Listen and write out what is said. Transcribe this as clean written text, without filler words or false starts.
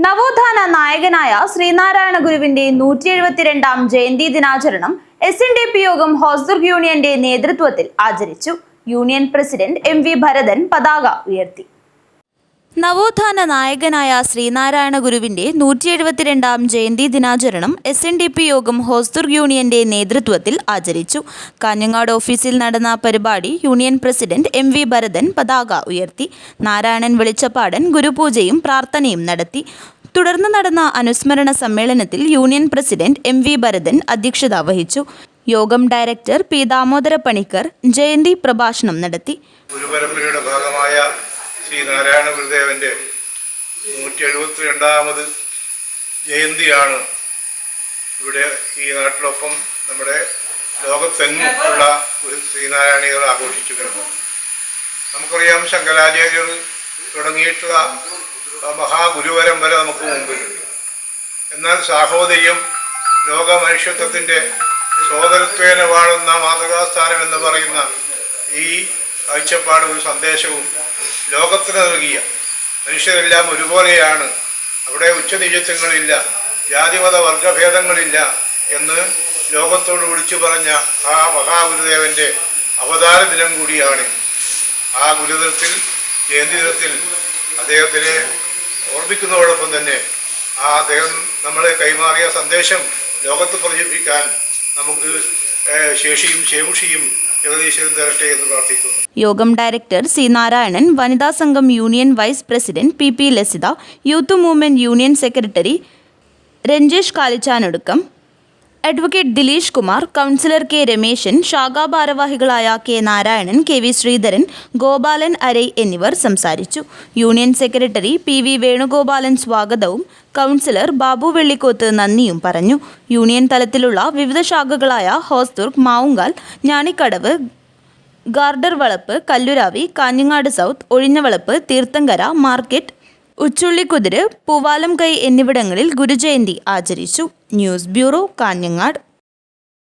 നവോത്ഥാന നായകനായ ശ്രീനാരായണ ഗുരുവിന്റെ 172ാം ജയന്തി ദിനാചരണം SNDP യോഗം ഹോസ്ദുർഗ് യൂണിയന്റെ നേതൃത്വത്തിൽ ആചരിച്ചു. യൂണിയൻ പ്രസിഡന്റ് MV ഭരതൻ പതാക ഉയർത്തി. നവോത്ഥാന നായകനായ ശ്രീനാരായണ ഗുരുവിന്റെ 172ാം ജയന്തി ദിനാചരണം SNDP യോഗം ഹോസ്ദുർഗ് യൂണിയന്റെ നേതൃത്വത്തിൽ ആചരിച്ചു. കാഞ്ഞങ്ങാട് ഓഫീസിൽ നടന്ന പരിപാടി യൂണിയൻ പ്രസിഡന്റ് MV ഭരതൻ പതാക ഉയർത്തി. നാരായണൻ വെളിച്ചപ്പാടൻ ഗുരുപൂജയും പ്രാർത്ഥനയും നടത്തി. തുടർന്ന് നടന്ന അനുസ്മരണ സമ്മേളനത്തിൽ യൂണിയൻ പ്രസിഡന്റ് MV ഭരതൻ അധ്യക്ഷത വഹിച്ചു. യോഗം ഡയറക്ടർ P ദാമോദര പണിക്കർ ജയന്തി പ്രഭാഷണം നടത്തി. ഗുരുപരമ്പരയുടെ ഭാഗമായ ശ്രീനാരായണ ഗുരുദേവൻ്റെ 172ാമത് ജയന്തിയാണ് ഇവിടെ ഈ നാട്ടിലൊപ്പം നമ്മുടെ ലോകത്തെങ്ങും ഉള്ള ഒരു ശ്രീനാരായണികൾ ആഘോഷിച്ചു വരുന്നത്. നമുക്കറിയാം, ശങ്കരാചാര്യർ തുടങ്ങിയിട്ടുള്ള മഹാഗുരുപരമ്പര നമുക്ക് മുമ്പിലുണ്ട്. എന്നാൽ സാഹോദര്യം, ലോക മനുഷ്യത്വത്തിൻ്റെ സോദരത്വേന വാഴുന്ന മാതൃകാസ്ഥാനം എന്ന് പറയുന്ന ഈ കാഴ്ചപ്പാട് ഒരു സന്ദേശവും ലോകത്തിന് നൽകിയ മനുഷ്യരെല്ലാം ഒരുപോലെയാണ്, അവിടെ ഉച്ചനീചത്വങ്ങളില്ല, ജാതിമത വർഗഭേദങ്ങളില്ല എന്ന് ലോകത്തോട് വിളിച്ചു പറഞ്ഞ ആ മഹാഗുരുദേവൻ്റെ അവതാര ദിനം കൂടിയാണ്. ആ ഗുരുദിനത്തിൽ, ജയന്തി ദിനത്തിൽ അദ്ദേഹത്തിനെ ഓർമ്മിക്കുന്നതോടൊപ്പം തന്നെ അദ്ദേഹം നമ്മളെ കൈമാറിയ സന്ദേശം ലോകത്ത് പ്രചരിപ്പിക്കാൻ നമുക്ക് ശേഷിയും ശേമുഷിയും യോഗം ഡയറക്ടർ C നാരായണൻ, വനിതാ സംഘം union vice president PP Lasitha, youth movement union secretary Ranjesh Kalichanadukkam, advocate Dileesh Kumar, councillor K Rameshan, ശാഖാ ഭാരവാഹികളായ K നാരായണൻ, KV ശ്രീധരൻ, ഗോപാലൻ അരൈ എന്നിവർ സംസാരിച്ചു. യൂണിയൻ സെക്രട്ടറി PV വേണുഗോപാലൻ സ്വാഗതവും കൗൺസിലർ ബാബു വെള്ളിക്കോത്ത് നന്ദിയും പറഞ്ഞു. യൂണിയൻ തലത്തിലുള്ള വിവിധ ശാഖകളായ ഹോസ്ദുർഗ്, മാവുങ്കാൽ, ഞാണിക്കടവ്, ഗാർഡർ വളപ്പ്, കല്ലുരാവി, കാഞ്ഞങ്ങാട് സൗത്ത്, ഒഴിഞ്ഞവളപ്പ്, തീർത്ഥങ്കര, മാർക്കറ്റ്, ഉച്ചുള്ളിക്കുതിര്, പൂവാലം കൈ എന്നിവിടങ്ങളിൽ ഗുരുജയന്തി ആചരിച്ചു. News bureau, Kanhangad.